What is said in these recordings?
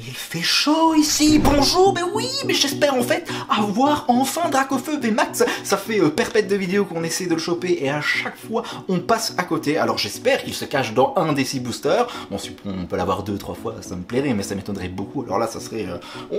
Il fait chaud ici, bonjour, mais oui, mais j'espère en fait avoir enfin Dracofeu VMAX. Ça fait perpète de vidéos qu'on essaie de le choper et à chaque fois on passe à côté. Alors j'espère qu'il se cache dans un des 6 boosters. Bon, on peut l'avoir 2-3 fois, ça me plairait, mais ça m'étonnerait beaucoup. Alors là, ça serait...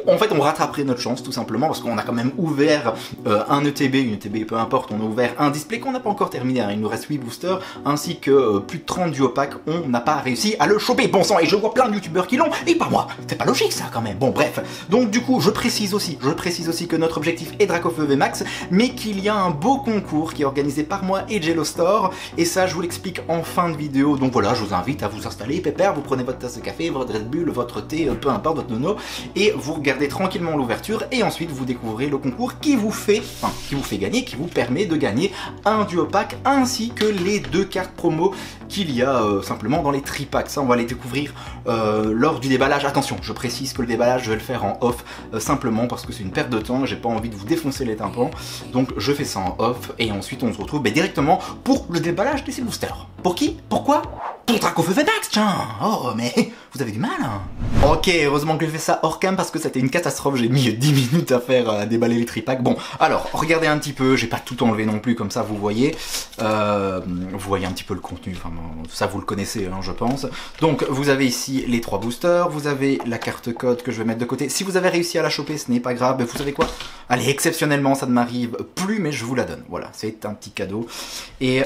En fait, on rattraperait notre chance tout simplement parce qu'on a quand même ouvert un ETB, une ETB peu importe, on a ouvert un display qu'on n'a pas encore terminé. Hein. Il nous reste 8 boosters ainsi que plus de 30 duos packs. On n'a pas réussi à le choper. Bon sang, et je vois plein de youtubeurs qui l'ont et pas moi. C'est pas logique ça quand même. Bon bref, donc du coup je précise aussi que notre objectif est Dracofeu VMAX, mais qu'il y a un beau concours qui est organisé par moi et Jello Store, et ça je vous l'explique en fin de vidéo. Donc voilà, je vous invite à vous installer, pépère, vous prenez votre tasse de café, votre Red Bull, votre thé, peu importe, votre nono, et vous regardez tranquillement l'ouverture, et ensuite vous découvrez le concours qui vous fait gagner, qui vous permet de gagner un duo pack ainsi que les 2 cartes promo qu'il y a simplement dans les tripacks. Ça on va les découvrir lors du déballage. Attention, je précise que le déballage je vais le faire en off simplement parce que c'est une perte de temps, j'ai pas envie de vous défoncer les tympans, donc je fais ça en off et ensuite on se retrouve directement pour le déballage des 6 boosters. Pour qui? Pourquoi? Pour Dracofeu VMAX, tiens. Oh mais vous avez du mal hein. Ok, heureusement que j'ai fait ça hors cam parce que c'était une catastrophe, j'ai mis 10 minutes à faire à déballer les tripacks. Bon, alors, regardez un petit peu, j'ai pas tout enlevé non plus, comme ça vous voyez un petit peu le contenu, enfin ça vous le connaissez hein, je pense. Donc vous avez ici les 3 boosters, vous avez la carte code que je vais mettre de côté. Si vous avez réussi à la choper, ce n'est pas grave, mais vous savez quoi? Allez, exceptionnellement ça ne m'arrive plus, mais je vous la donne, voilà, c'est un petit cadeau. Et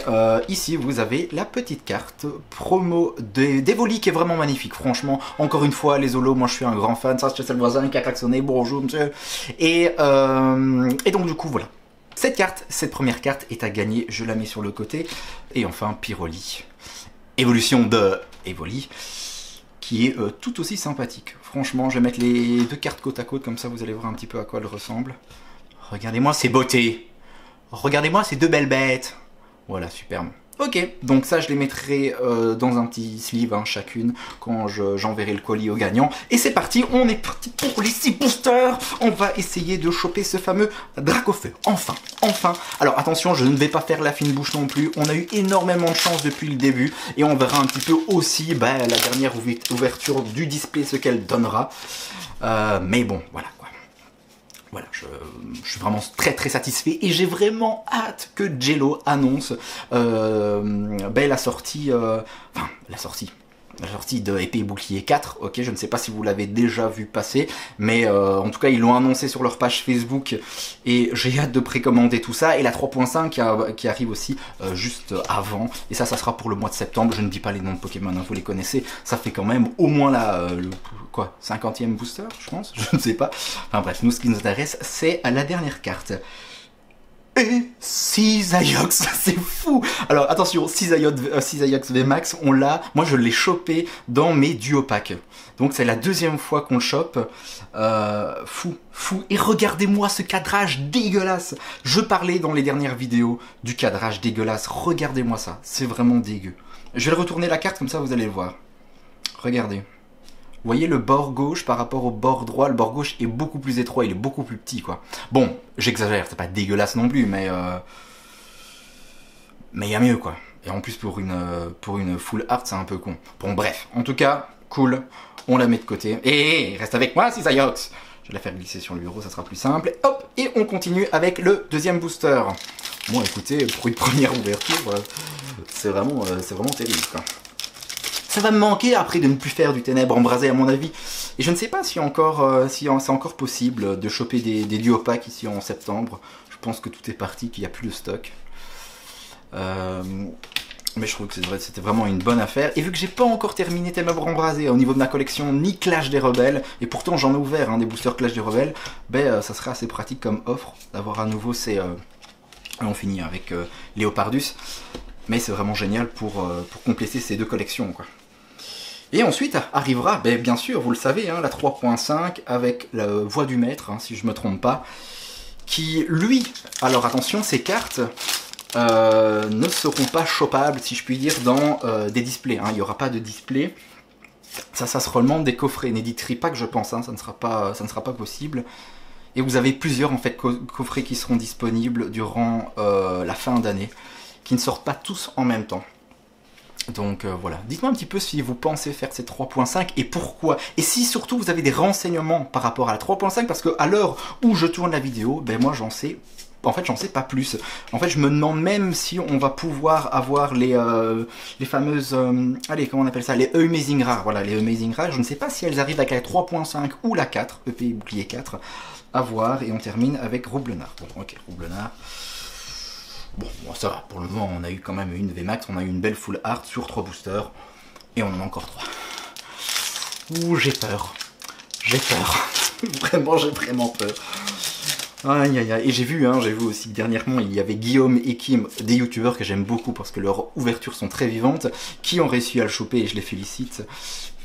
ici vous avez la petite carte promo d'Evoli qui est vraiment magnifique, franchement, encore une fois les holos, moi je suis un grand fan, ça c'est le voisin qui a klaxonné, bonjour monsieur. Et donc du coup voilà. Cette première carte est à gagner, je la mets sur le côté. Et enfin, Pyroli. Évolution de Evoli, qui est tout aussi sympathique. Franchement, je vais mettre les 2 cartes côte à côte, comme ça vous allez voir un petit peu à quoi elles ressemblent. Regardez-moi ces beautés. Regardez-moi ces 2 belles bêtes. Voilà, superbe. Ok, donc ça je les mettrai dans un petit sleeve hein, chacune quand j'enverrai le colis au gagnant. Et c'est parti, on est parti pour les 6 boosters. On va essayer de choper ce fameux Dracofeu. Enfin, enfin. Alors attention, je ne vais pas faire la fine bouche non plus. On a eu énormément de chance depuis le début. Et on verra un petit peu aussi la dernière ouverture du display, ce qu'elle donnera. Mais bon, voilà. Voilà, je suis vraiment très satisfait et j'ai vraiment hâte que Jello annonce la sortie de Épée et Bouclier 4, ok, je ne sais pas si vous l'avez déjà vu passer, mais en tout cas ils l'ont annoncé sur leur page Facebook et j'ai hâte de précommander tout ça, et la 3.5 qui arrive aussi juste avant, et ça sera pour le mois de septembre. Je ne dis pas les noms de Pokémon, hein, vous les connaissez, ça fait quand même au moins le 50e booster, je pense, je ne sais pas. Enfin bref, nous ce qui nous intéresse c'est la dernière carte. Et Cisaiox, c'est fou. Alors attention, Cisaiox VMAX, on l'a, moi je l'ai chopé dans mes duo packs. Donc c'est la 2e fois qu'on le chope. Fou. Et regardez-moi ce cadrage dégueulasse. Je parlais dans les dernières vidéos du cadrage dégueulasse. Regardez-moi ça, c'est vraiment dégueu. Je vais retourner la carte comme ça vous allez le voir. Regardez. Vous voyez le bord gauche par rapport au bord droit, le bord gauche est beaucoup plus étroit, il est beaucoup plus petit quoi. Bon, j'exagère, c'est pas dégueulasse non plus, mais il y a mieux quoi. Et en plus pour une full art c'est un peu con. Bon bref, en tout cas, cool, on la met de côté. Et reste avec moi Cisaiox. Je vais la faire glisser sur le bureau, ça sera plus simple. Hop, et on continue avec le 2e booster. Bon écoutez, pour une première ouverture, c'est vraiment terrible quoi. Ça va me manquer après de ne plus faire du ténèbre embrasé à mon avis. Et je ne sais pas si c'est encore possible de choper des duo packs ici en septembre. Je pense que tout est parti, qu'il n'y a plus de stock. Mais je trouve que c'était vraiment une bonne affaire. Et vu que j'ai pas encore terminé Ténèbres embrasées au niveau de ma collection, ni Clash des Rebelles, et pourtant j'en ai ouvert hein, des boosters Clash des Rebelles, ça serait assez pratique comme offre d'avoir à nouveau ces... on finit avec Léopardus. Mais c'est vraiment génial pour compléter ces 2 collections quoi. Et ensuite arrivera, bien sûr, vous le savez, hein, la 3.5 avec la voix du maître, hein, si je ne me trompe pas, qui, lui, alors attention, ces cartes ne seront pas chopables, si je puis dire, dans des displays. Hein, il n'y aura pas de display. Ça sera seulement des coffrets, des tripacks, je pense, hein, ça ne sera pas possible. Et vous avez plusieurs en fait coffrets qui seront disponibles durant la fin d'année, qui ne sortent pas tous en même temps. Donc voilà, dites-moi un petit peu si vous pensez faire ces 3.5 et pourquoi. Et si surtout vous avez des renseignements par rapport à la 3.5, parce que à l'heure où je tourne la vidéo, ben moi j'en sais... En fait, j'en sais pas plus. En fait, je me demande même si on va pouvoir avoir les fameuses... allez, comment on appelle ça? Les Amazing Rares. Voilà, les Amazing Rares. Je ne sais pas si elles arrivent avec la 3.5 ou la 4. EP bouclier 4. À voir. Et on termine avec Roublenard. Bon, ok, Roublenard. Bon, ça va. Pour le moment, on a eu quand même une VMAX. On a eu une belle full art sur 3 boosters. Et on en a encore 3. Ouh, j'ai peur. J'ai peur. Vraiment, j'ai vraiment peur. Aïe aïe aïe, et j'ai vu aussi que dernièrement il y avait Guillaume et Kim, des youtubeurs que j'aime beaucoup parce que leurs ouvertures sont très vivantes, qui ont réussi à le choper et je les félicite.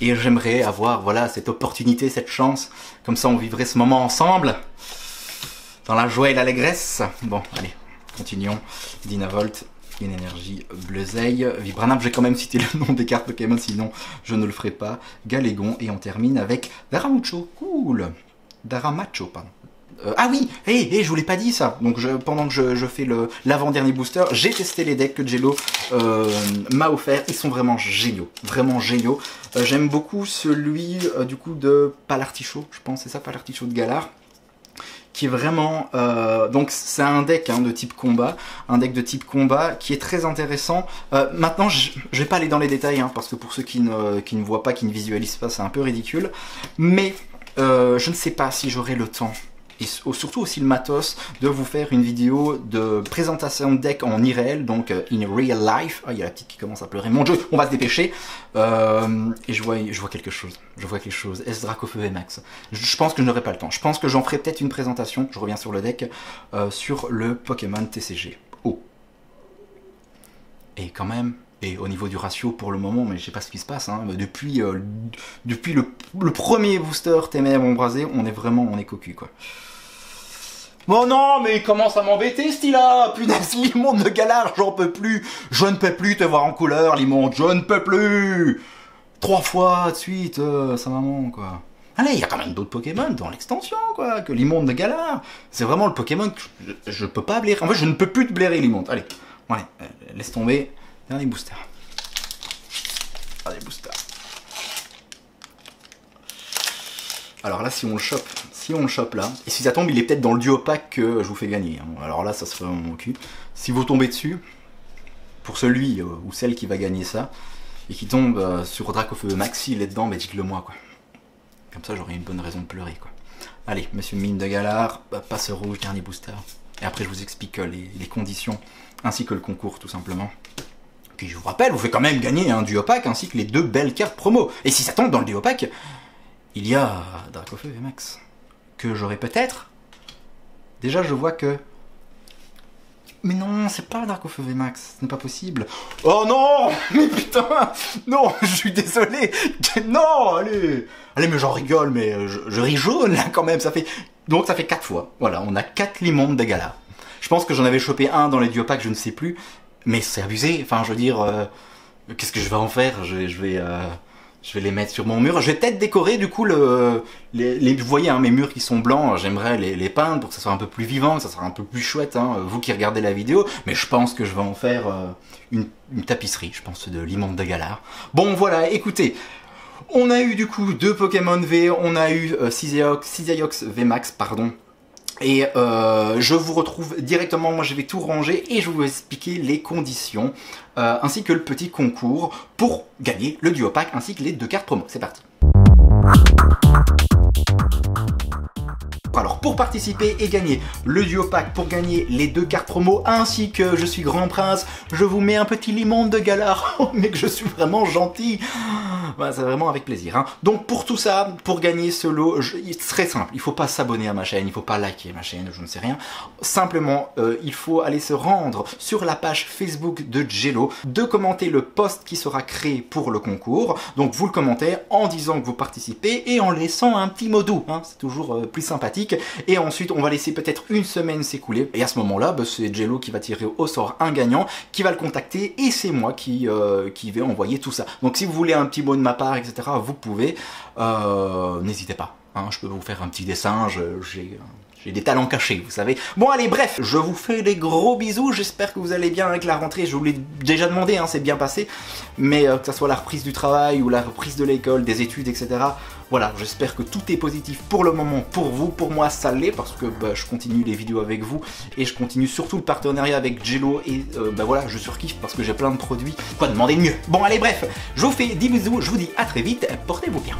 Et j'aimerais avoir voilà cette opportunité, cette chance, comme ça on vivrait ce moment ensemble, dans la joie et l'allégresse. Bon, allez, continuons. Dynavolt, une énergie Bleuzeil, Vibranap, j'ai quand même cité le nom des cartes Pokémon, sinon je ne le ferai pas. Galégon, et on termine avec Daramucho, cool. Daramacho, pardon. Ah oui, je vous l'ai pas dit ça. Donc pendant que je fais l'avant-dernier booster, j'ai testé les decks que Jello m'a offert. Ils sont vraiment géniaux, vraiment géniaux. J'aime beaucoup celui du coup de Palartichaut, je pense, c'est ça, Palartichaut de Galar, qui est vraiment... donc c'est un deck de type combat, qui est très intéressant. Maintenant, je vais pas aller dans les détails, parce que pour ceux qui ne voient pas, qui ne visualisent pas, c'est un peu ridicule. Mais je ne sais pas si j'aurai le temps, et surtout aussi le matos, de vous faire une vidéo de présentation de deck en IRL, donc in real life. Ah, il y a la petite qui commence à pleurer. Mon Dieu, on va se dépêcher. Et je vois quelque chose. S Dracofeu VMAX. Je pense que je n'aurai pas le temps. Je pense que j'en ferai peut-être une présentation. Je reviens sur le deck, sur le Pokémon TCG. Oh. Et quand même... Et au niveau du ratio pour le moment, mais je sais pas ce qui se passe, depuis le premier booster TMM embrasé, on est cocu quoi. Bon non, mais il commence à m'embêter ce style-là. Punaise, Limonde de Galar, j'en peux plus. Je ne peux plus te voir en couleur, Limonde, je ne peux plus. 3 fois de suite, ça maman quoi. Allez, il y a quand même d'autres Pokémon dans l'extension quoi, que Limonde de Galar. C'est vraiment le Pokémon que je peux pas blairer. En fait, je ne peux plus te blairer Limonde. Allez, laisse tomber. Dernier booster. Dernier booster. Alors là, si on le chope là, et si ça tombe, il est peut-être dans le duo pack que je vous fais gagner. Alors là, ça se fait dans mon cul. Si vous tombez dessus, pour celui ou celle qui va gagner ça, et qui tombe sur Dracofeu Maxi, il est dedans, mais dites-le moi quoi. Comme ça, j'aurai une bonne raison de pleurer quoi. Allez, monsieur Mine de Galar, passe rouge, dernier booster. Et après, je vous explique les conditions, ainsi que le concours tout simplement. Puis je vous rappelle, vous faites quand même gagner un duo pack ainsi que les 2 belles cartes promo. Et si ça tombe dans le duo pack, il y a Dracofeu VMAX que j'aurai peut-être. Déjà, je vois que... Mais non, c'est pas Dracofeu VMAX, ce n'est pas possible. Oh non, mais putain, non, je suis désolé. Non, allez, mais j'en rigole, mais je ris jaune là quand même. Donc ça fait 4 fois. Voilà, on a 4 Limondes de Galar. Je pense que j'en avais chopé un dans les duo packs, je ne sais plus. Mais c'est abusé, enfin je veux dire, qu'est-ce que je vais en faire? Je vais les mettre sur mon mur. Je vais peut-être décorer du coup vous voyez mes murs qui sont blancs, j'aimerais les peindre pour que ça soit un peu plus vivant, que ça soit un peu plus chouette, vous qui regardez la vidéo. Mais je pense que je vais en faire une tapisserie, je pense de Limonde de Galar. Bon voilà, écoutez, on a eu du coup 2 Pokémon V, on a eu Cisaiox VMAX, pardon. Et je vous retrouve directement, moi je vais tout ranger et je vais vous expliquer les conditions ainsi que le petit concours pour gagner le duo pack ainsi que les 2 cartes promo. C'est parti. Alors pour participer et gagner le duo pack, pour gagner les 2 cartes promo ainsi que je suis Grand Prince, je vous mets un petit Limonde de Galar. Oh mais que je suis vraiment gentil. Bah, c'est vraiment avec plaisir. Donc pour tout ça, pour gagner ce lot, c'est très simple. Il ne faut pas s'abonner à ma chaîne, il ne faut pas liker ma chaîne, je ne sais rien. Simplement, il faut aller se rendre sur la page Facebook de Jello, de commenter le post qui sera créé pour le concours. Donc vous le commentez en disant que vous participez et en laissant un petit mot doux. C'est toujours plus sympathique. Et ensuite, on va laisser peut-être une semaine s'écouler. Et à ce moment-là, c'est Jello qui va tirer au sort un gagnant, qui va le contacter et c'est moi qui vais envoyer tout ça. Donc si vous voulez un petit mot de ma part, etc., vous pouvez, n'hésitez pas. Je peux vous faire un petit dessin, j'ai J'ai des talents cachés, vous savez. Bon allez, bref, je vous fais des gros bisous, j'espère que vous allez bien avec la rentrée, je vous l'ai déjà demandé, hein, c'est bien passé, mais que ça soit la reprise du travail ou la reprise de l'école, des études, etc. Voilà, j'espère que tout est positif pour le moment, pour vous, pour moi ça l'est, parce que je continue les vidéos avec vous, et je continue surtout le partenariat avec Jello, et voilà, je surkiffe parce que j'ai plein de produits. Quoi demander de mieux? Bon allez, bref, je vous fais des bisous, je vous dis à très vite, portez-vous bien.